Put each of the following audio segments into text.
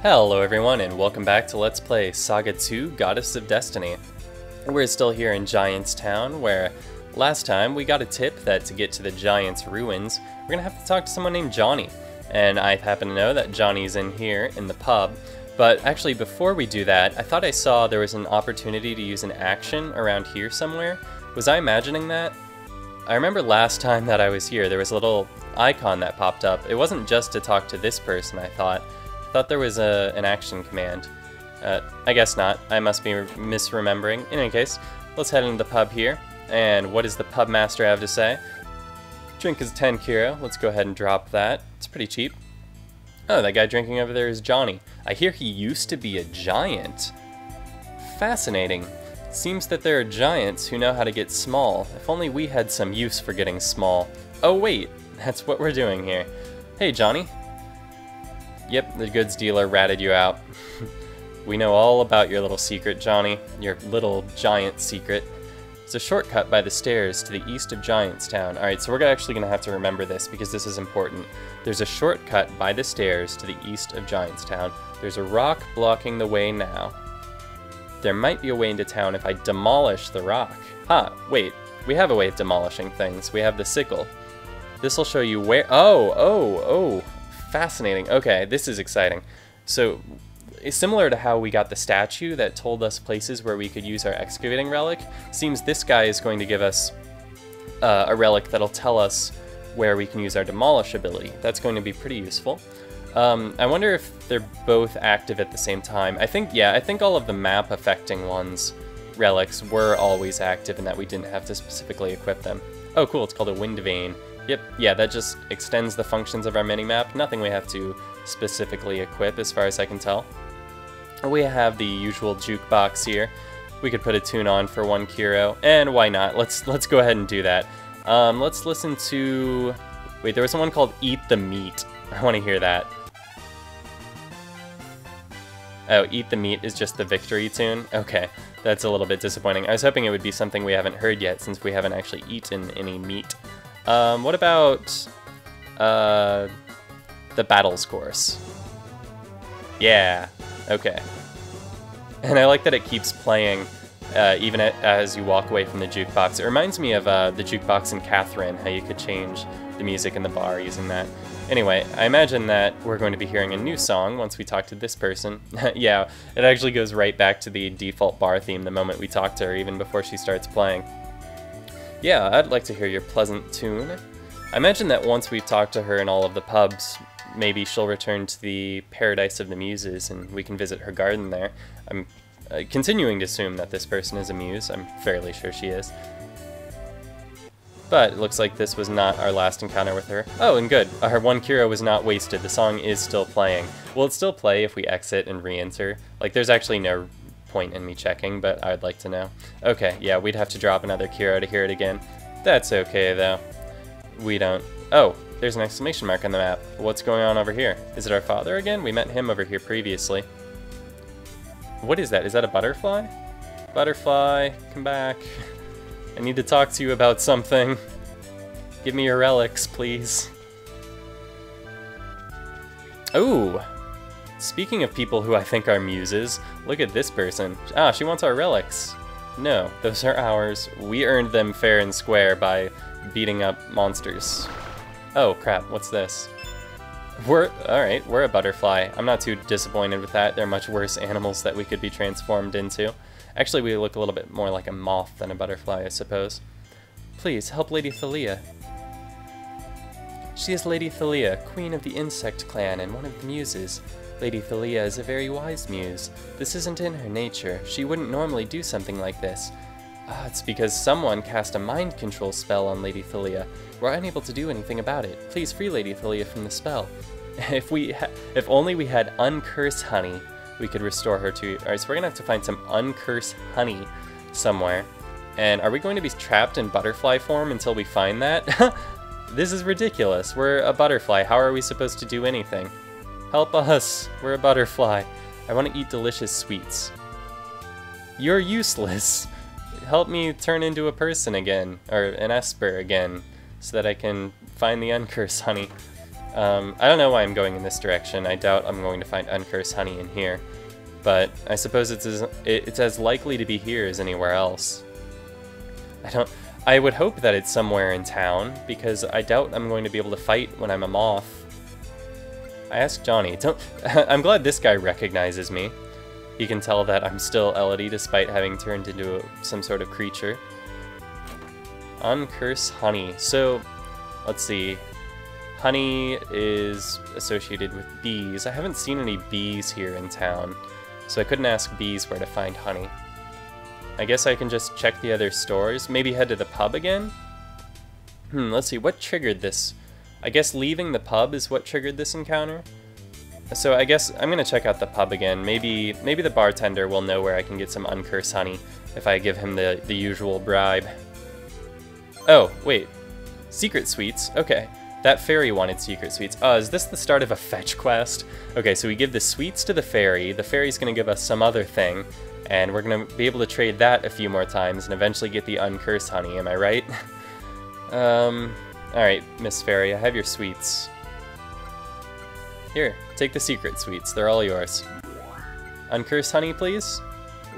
Hello everyone and welcome back to Let's Play SaGa 2 Goddess of Destiny. We're still here in Giant's Town, where last time we got a tip that to get to the Giant's ruins, we're gonna have to talk to someone named Johnny. And I happen to know that Johnny's in here in the pub. But actually before we do that, I thought I saw there was an opportunity to use an action around here somewhere. Was I imagining that? I remember last time that I was here, there was a little icon that popped up. It wasn't just to talk to this person, I thought there was an action command. I guess not. I must be misremembering. In any case, let's head into the pub here. And what does the pub master have to say? Drink is 10 kira. Let's go ahead and drop that. It's pretty cheap. Oh, that guy drinking over there is Johnny. I hear he used to be a giant. Fascinating. Seems that there are giants who know how to get small. If only we had some use for getting small. Oh wait, that's what we're doing here. Hey Johnny. Yep, the goods dealer ratted you out. We know all about your little secret, Johnny. Your little giant secret. It's a shortcut by the stairs to the east of Giant's Town. Alright, so we're actually going to have to remember this because this is important. There's a shortcut by the stairs to the east of Giant's Town. There's a rock blocking the way now. There might be a way into town if I demolish the rock. Huh, wait. We have a way of demolishing things. We have the sickle. This will show you where... Oh! Fascinating. Okay, this is exciting. So, it's similar to how we got the statue that told us places where we could use our excavating relic. Seems this guy is going to give us a relic that'll tell us where we can use our demolish ability. That's going to be pretty useful. I wonder if they're both active at the same time. I think all of the map affecting ones relics were always active and that we didn't have to specifically equip them. Oh cool, it's called a wind vane. Yep, yeah, that just extends the functions of our minimap. Nothing we have to specifically equip as far as I can tell. We have the usual jukebox here. We could put a tune on for 1 kiro, and why not? Let's go ahead and do that. Let's listen to... Wait, there was one called Eat the Meat. I want to hear that. Oh, Eat the Meat is just the victory tune? Okay, that's a little bit disappointing. I was hoping it would be something we haven't heard yet since we haven't actually eaten any meat. What about the battles course? Yeah, okay. And I like that it keeps playing even as you walk away from the jukebox. It reminds me of the jukebox in Catherine, how you could change the music in the bar using that. Anyway, I imagine that we're going to be hearing a new song once we talk to this person. Yeah, it actually goes right back to the default bar theme the moment we talk to her, even before she starts playing. Yeah, I'd like to hear your pleasant tune. I imagine that once we've talked to her in all of the pubs, maybe she'll return to the Paradise of the Muses and we can visit her garden there. I'm continuing to assume that this person is a muse. I'm fairly sure she is. But it looks like this was not our last encounter with her. Oh, and good. Our 1 kiro was not wasted. The song is still playing. Will it still play if we exit and re-enter? Like, there's actually no point in me checking, but I'd like to know. Okay, yeah, we'd have to drop another kiro to hear it again. That's okay, though. We don't... Oh, there's an exclamation mark on the map. What's going on over here? Is it our father again? We met him over here previously. What is that? Is that a butterfly? Butterfly, come back. I need to talk to you about something. Give me your relics, please. Ooh! Speaking of people who I think are muses, look at this person. Ah, she wants our relics. No, those are ours. We earned them fair and square by beating up monsters. Oh crap, what's this? Alright, we're a butterfly. I'm not too disappointed with that. There are much worse animals that we could be transformed into. Actually, we look a little bit more like a moth than a butterfly, I suppose. Please, help Lady Thalia. She is Lady Thalia, queen of the insect clan and one of the muses. Lady Thalia is a very wise muse. This isn't in her nature. She wouldn't normally do something like this. Ah, it's because someone cast a mind control spell on Lady Thalia. We're unable to do anything about it. Please free Lady Thalia from the spell. If only we had uncurse honey, we could restore her to... Alright, so we're gonna have to find some uncurse honey somewhere. And are we going to be trapped in butterfly form until we find that? This is ridiculous. We're a butterfly. How are we supposed to do anything? Help us. We're a butterfly. I want to eat delicious sweets. You're useless. Help me turn into a person again, or an esper again, so that I can find the uncurse honey. I don't know why I'm going in this direction. I doubt I'm going to find uncursed honey in here. But I suppose it's as likely to be here as anywhere else. I would hope that it's somewhere in town, because I doubt I'm going to be able to fight when I'm a moth. I asked Johnny. I'm glad this guy recognizes me. He can tell that I'm still Elodie despite having turned into some sort of creature. Uncursed honey. So, let's see. Honey is associated with bees. I haven't seen any bees here in town, so I couldn't ask bees where to find honey. I guess I can just check the other stores. Maybe head to the pub again? Let's see, what triggered this? I guess leaving the pub is what triggered this encounter? So I guess I'm gonna check out the pub again. Maybe the bartender will know where I can get some uncursed honey if I give him the usual bribe. Oh, wait. Secret sweets? Okay. That fairy wanted secret sweets. Is this the start of a fetch quest? Okay, so we give the sweets to the fairy's gonna give us some other thing, and we're gonna be able to trade that a few more times and eventually get the uncursed honey, am I right? Alright, Miss Fairy, I have your sweets. Here, take the secret sweets, they're all yours. Uncursed honey, please?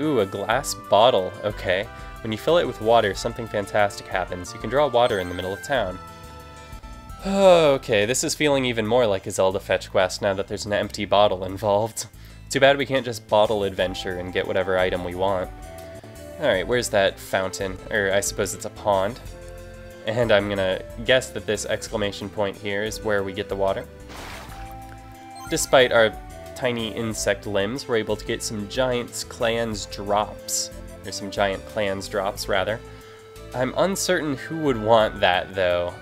Ooh, a glass bottle, okay. When you fill it with water, something fantastic happens. You can draw water in the middle of town. Okay, this is feeling even more like a Zelda fetch quest now that there's an empty bottle involved. Too bad we can't just bottle adventure and get whatever item we want. Alright, where's that fountain? Or I suppose it's a pond. And I'm gonna guess that this exclamation point here is where we get the water. Despite our tiny insect limbs, we're able to get some giant clans drops. Or some giant clans drops, rather. I'm uncertain who would want that, though.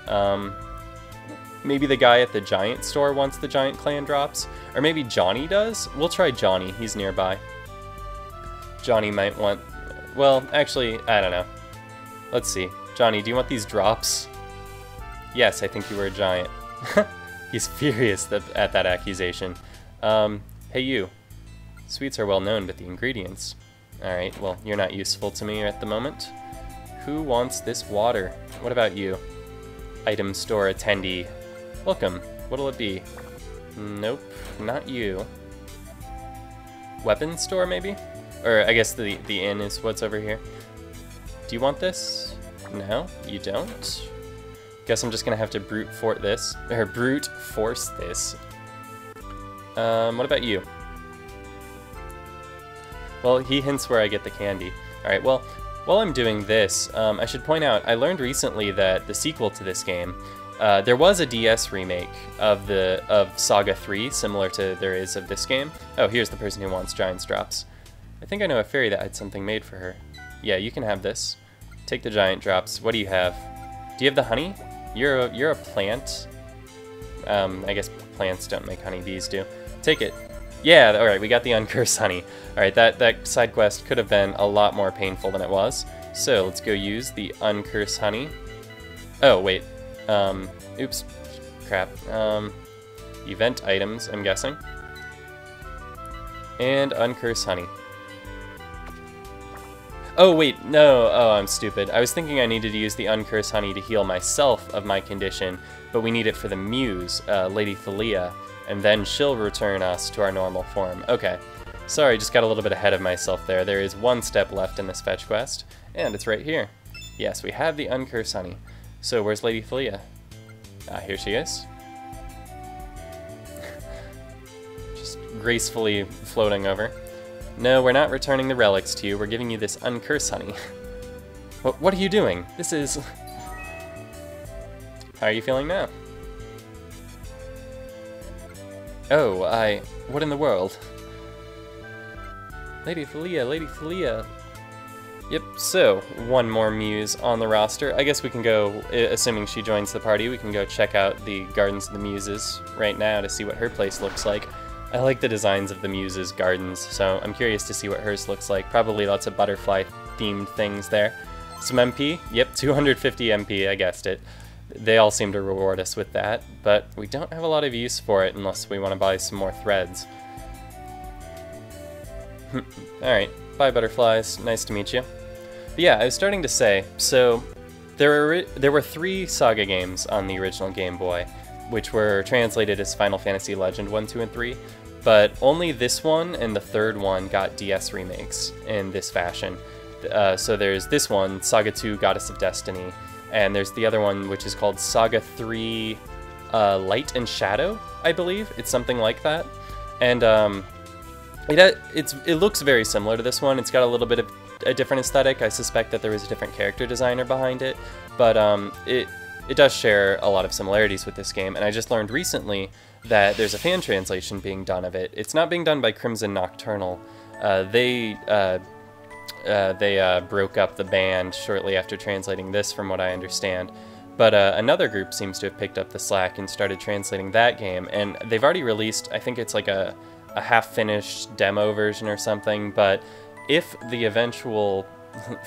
Maybe the guy at the giant store wants the giant clan drops? Or maybe Johnny does? We'll try Johnny, he's nearby. Johnny might want... Well, actually, I don't know. Let's see. Johnny, do you want these drops? Yes, I think you were a giant. He's furious at that accusation. Hey you. Sweets are well known, but the ingredients... Alright, well, you're not useful to me at the moment. Who wants this water? What about you? Item store attendee. Welcome. What'll it be? Nope, not you. Weapons store, maybe? Or I guess the inn is what's over here. Do you want this? No, you don't? Guess I'm just gonna have to brute force this. What about you? Well, he hints where I get the candy. Alright, well, while I'm doing this, I should point out, I learned recently that the sequel to this game, there was a DS remake of SaGa 3, similar to there is of this game. Oh, here's the person who wants Giant's Drops. I think I know a fairy that had something made for her. Yeah, you can have this. Take the Giant Drops. What do you have? Do you have the honey? You're a plant. I guess plants don't make honey, bees do. Take it. Yeah, alright, we got the uncursed honey. Alright, that side quest could have been a lot more painful than it was. So, let's go use the uncursed honey. Oh, wait. Oops. Crap. Event items, I'm guessing. And uncursed honey. Oh, wait, no. Oh, I'm stupid. I was thinking I needed to use the uncursed honey to heal myself of my condition, but we need it for the muse, Lady Thalia, and then she'll return us to our normal form. Okay. Sorry, just got a little bit ahead of myself there. There is one step left in this fetch quest, and it's right here. Yes, we have the uncursed honey. So, where's Lady Thalia? Ah, here she is. Just gracefully floating over. No, we're not returning the relics to you. We're giving you this uncursed honey. What are you doing? This is... How are you feeling now? Oh, what in the world? Lady Thalia, Lady Thalia. Yep, so, one more muse on the roster. I guess we can go, assuming she joins the party, we can go check out the Gardens of the Muses right now to see what her place looks like. I like the designs of the Muses' gardens, so I'm curious to see what hers looks like. Probably lots of butterfly-themed things there. Some MP? Yep, 250 MP, I guessed it. They all seem to reward us with that, but we don't have a lot of use for it unless we want to buy some more threads. Alright, bye butterflies, nice to meet you. But yeah, I was starting to say, so there were 3 SaGa games on the original Game Boy. which were translated as Final Fantasy Legend 1, 2, and 3, but only this one and the third one got DS remakes in this fashion. So there's this one, SaGa 2 Goddess of Destiny, and there's the other one which is called SaGa 3 Light and Shadow, I believe. It's something like that. And it looks very similar to this one. It's got a little bit of a different aesthetic. I suspect that there was a different character designer behind it, but it does share a lot of similarities with this game, and I just learned recently that there's a fan translation being done of it. It's not being done by Crimson Nocturnal. They broke up the band shortly after translating this, from what I understand. But another group seems to have picked up the slack and started translating that game, and they've already released, I think it's like a half-finished demo version or something, but if the eventual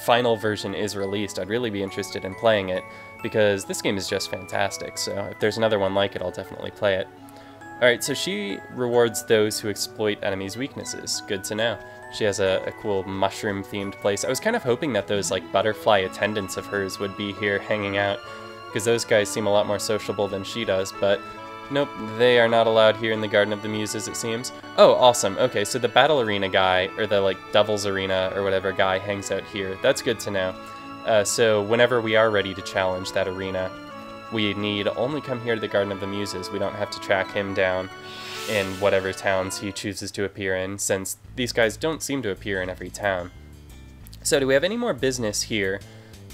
final version is released, I'd really be interested in playing it, because this game is just fantastic, so if there's another one like it, I'll definitely play it. Alright, so she rewards those who exploit enemies' weaknesses. Good to know. She has a cool mushroom-themed place. I was kind of hoping that those like butterfly attendants of hers would be here hanging out, because those guys seem a lot more sociable than she does, but nope, they are not allowed here in the Garden of the Muses, it seems. Oh, awesome. Okay, so the Battle Arena guy, or the like Devil's Arena or whatever guy hangs out here. That's good to know. So whenever we are ready to challenge that arena, we need only come here to the Garden of the Muses. We don't have to track him down in whatever towns he chooses to appear in, since these guys don't seem to appear in every town. So do we have any more business here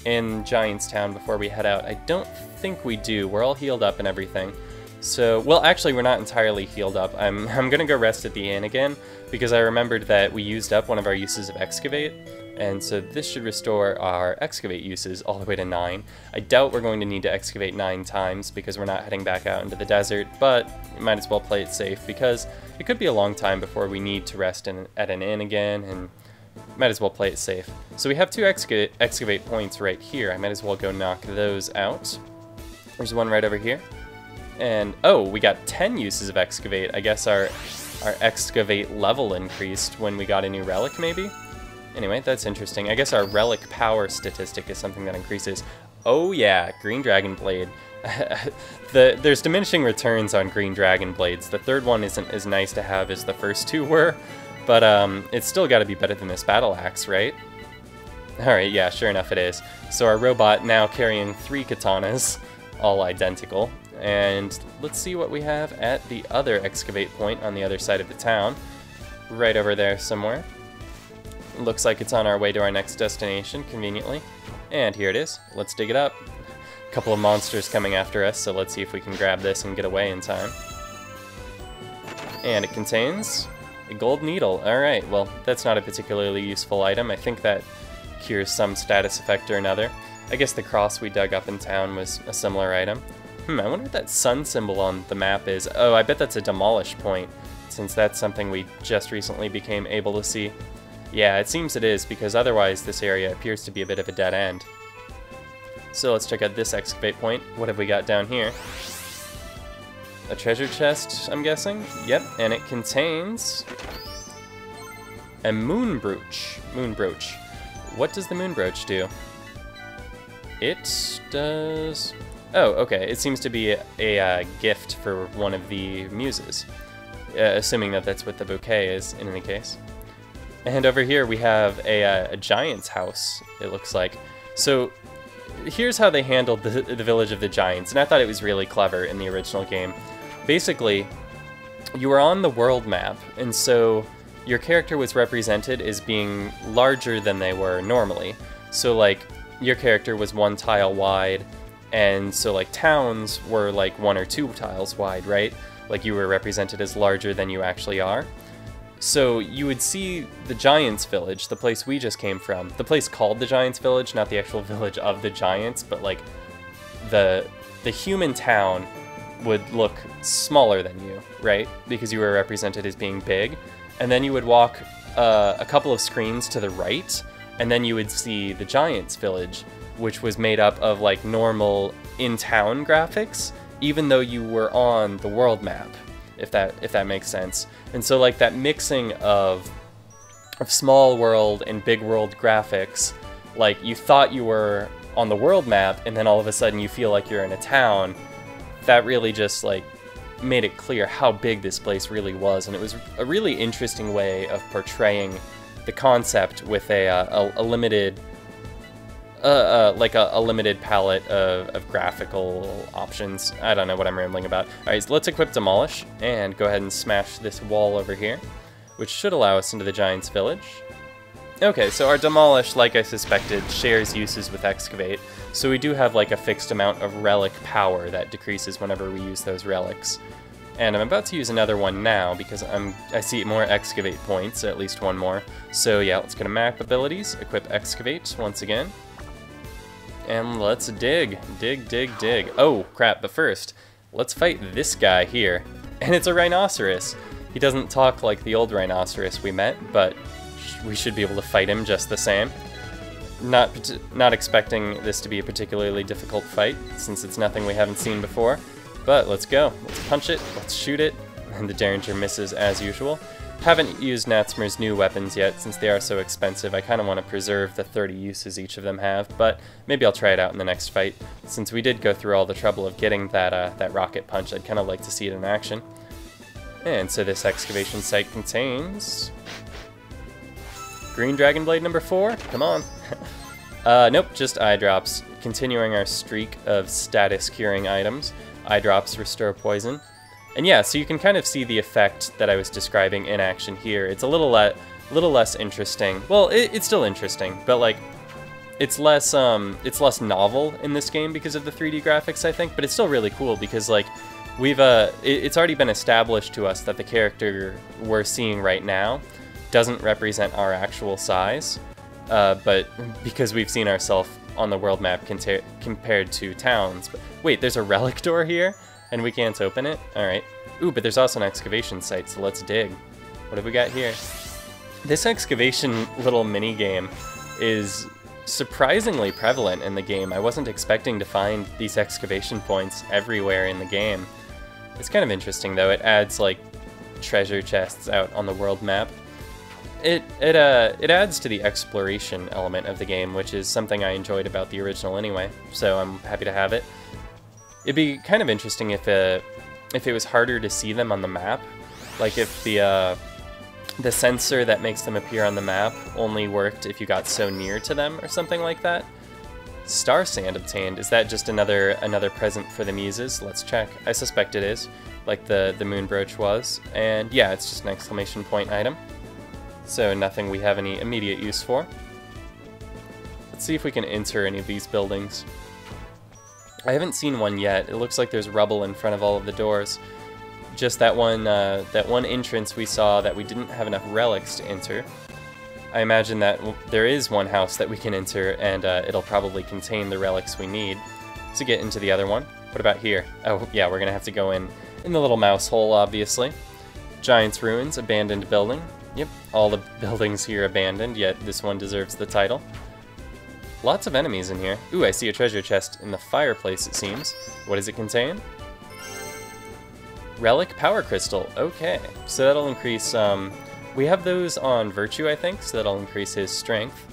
in Giant's Town before we head out? I don't think we do. We're all healed up and everything. So, well, actually, we're not entirely healed up. I'm gonna go rest at the inn again, because I remembered that we used up one of our uses of Excavate, and so this should restore our Excavate uses all the way to 9. I doubt we're going to need to Excavate 9 times, because we're not heading back out into the desert, but we might as well play it safe, because it could be a long time before we need to rest at an inn again, and might as well play it safe. So we have 2 Excavate points right here. I might as well go knock those out. There's one right over here. And, oh, we got 10 uses of Excavate. I guess our Excavate level increased when we got a new relic, maybe? Anyway, that's interesting. I guess our relic power statistic is something that increases. Oh yeah, Green Dragon Blade. There's diminishing returns on Green Dragon Blades. The third one isn't as nice to have as the first 2 were, but it's still got to be better than this battle axe, right? Alright, yeah, sure enough it is. So our robot now carrying 3 katanas, all identical. And let's see what we have at the other Excavate point on the other side of the town. Right over there somewhere. Looks like it's on our way to our next destination, conveniently. And here it is. Let's dig it up. A couple of monsters coming after us, so let's see if we can grab this and get away in time. And it contains a gold needle. Alright, well, that's not a particularly useful item. I think that cures some status effect or another. I guess the cross we dug up in town was a similar item. I wonder what that sun symbol on the map is. Oh, I bet that's a demolish point, since that's something we just recently became able to see. Yeah, it seems it is, because otherwise this area appears to be a bit of a dead end. So let's check out this Excavate point. What have we got down here? A treasure chest, I'm guessing? Yep, and it contains a moon brooch. Moon brooch. What does the moon brooch do? It does... Oh, okay. It seems to be a gift for one of the muses, assuming that that's what the bouquet is, in any case. And over here we have a giant's house, it looks like. So here's how they handled the village of the giants, and I thought it was really clever in the original game. Basically, you were on the world map, and so your character was represented as being larger than they were normally. So, like, your character was 1 tile wide, and so, like, towns were, like, 1 or 2 tiles wide, right? Like, you were represented as larger than you actually are. So you would see the Giants Village, the place we just came from, the place called the Giants Village, not the actual village of the Giants, but, like, the human town would look smaller than you, right? Because you were represented as being big. And then you would walk a couple of screens to the right, and then you would see the Giants Village, which was made up of, like, normal in-town graphics, even though you were on the world map, if that makes sense. And so, like, that mixing of small world and big world graphics, like, you thought you were on the world map, and then all of a sudden you feel like you're in a town, that really just like made it clear how big this place really was, and it was a really interesting way of portraying the concept with a limited like a limited palette of graphical options. I don't know what I'm rambling about. Alright, so let's equip Demolish and go ahead and smash this wall over here, which should allow us into the Giant's Village. Okay, so our Demolish, like I suspected, shares uses with Excavate, so we do have like a fixed amount of relic power that decreases whenever we use those relics. And I'm about to use another one now because I see more Excavate points, at least one more. So yeah, let's go to Map Abilities, equip Excavate once again. And let's dig. Dig, dig, dig. Oh, crap, but first, let's fight this guy here. And it's a rhinoceros. He doesn't talk like the old rhinoceros we met, but we should be able to fight him just the same. Not expecting this to be a particularly difficult fight, since it's nothing we haven't seen before. But let's go. Let's punch it, let's shoot it, and the Derringer misses as usual. Haven't used Natsmer's new weapons yet, since they are so expensive. I kind of want to preserve the 30 uses each of them have, but maybe I'll try it out in the next fight. Since we did go through all the trouble of getting that rocket punch, I'd kind of like to see it in action. And so this excavation site contains... Green Dragon Blade number 4? Come on. Nope, just eye drops. Continuing our streak of status curing items. Eye drops restore poison. And yeah, so you can kind of see the effect that I was describing in action here. It's a little less interesting. Well, it's still interesting, but like, it's less novel in this game because of the 3D graphics, I think. But it's still really cool because like, it's already been established to us that the character we're seeing right now doesn't represent our actual size, but because we've seen ourselves on the world map compared to towns. But wait, there's a relic door here? And we can't open it? Alright. Ooh, but there's also an excavation site, so let's dig. What have we got here? This excavation little mini-game is surprisingly prevalent in the game. I wasn't expecting to find these excavation points everywhere in the game. It's kind of interesting, though. It adds, like, treasure chests out on the world map. It adds to the exploration element of the game, which is something I enjoyed about the original anyway, so I'm happy to have it. It'd be kind of interesting if it was harder to see them on the map, like if the sensor that makes them appear on the map only worked if you got so near to them or something like that. Star Sand obtained. Is that just another present for the muses? Let's check. I suspect it is, like the moon brooch was. And yeah, it's just an exclamation point item. So nothing we have any immediate use for. Let's see if we can enter any of these buildings. I haven't seen one yet. It looks like there's rubble in front of all of the doors. Just that one entrance we saw that we didn't have enough relics to enter. I imagine that there is one house that we can enter, and it'll probably contain the relics we need to get into the other one. What about here? Oh, yeah, we're gonna have to go in the little mouse hole, obviously. Giant's Ruins, abandoned building. Yep, all the buildings here abandoned, yet this one deserves the title. Lots of enemies in here. Ooh, I see a treasure chest in the fireplace, it seems. What does it contain? Relic Power Crystal. Okay, so that'll increase, we have those on Virtue, I think, so that'll increase his strength.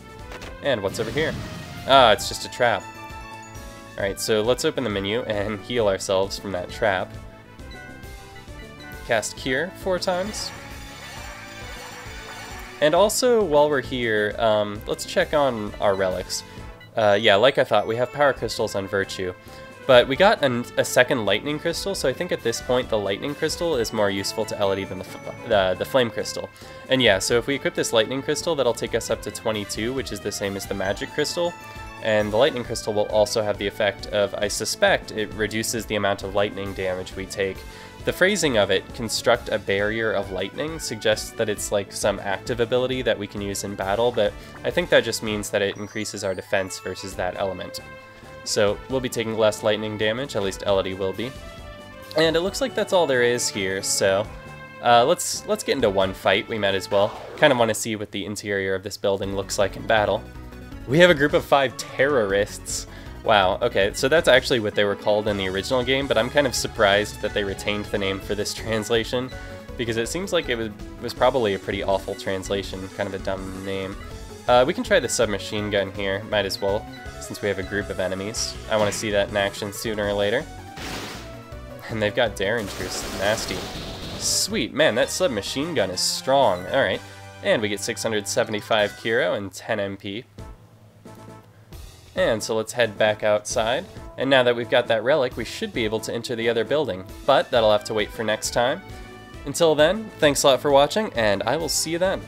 And what's over here? Ah, it's just a trap. Alright, so let's open the menu and heal ourselves from that trap. Cast Cure 4 times. And also, while we're here, let's check on our relics. Yeah, like I thought, we have power crystals on Virtue. But we got a second lightning crystal, so I think at this point the lightning crystal is more useful to Elodie than the flame crystal. And yeah, so if we equip this lightning crystal, that'll take us up to 22, which is the same as the magic crystal. And the lightning crystal will also have the effect of, I suspect, it reduces the amount of lightning damage we take. The phrasing of it, construct a barrier of lightning, suggests that it's like some active ability that we can use in battle, but I think that just means that it increases our defense versus that element. So we'll be taking less lightning damage, at least Elodie will be. And it looks like that's all there is here, so let's get into one fight, we might as well. Kind of want to see what the interior of this building looks like in battle. We have a group of 5 terrorists. Wow, okay, so that's actually what they were called in the original game, but I'm kind of surprised that they retained the name for this translation, because it seems like it was probably a pretty awful translation, kind of a dumb name. We can try the submachine gun here, might as well, since we have a group of enemies. I want to see that in action sooner or later. And they've got Derringers, nasty. Sweet, man, that submachine gun is strong. Alright, and we get 675 Kiro and 10 MP. And so let's head back outside. And now that we've got that relic, we should be able to enter the other building. But that'll have to wait for next time. Until then, thanks a lot for watching, and I will see you then.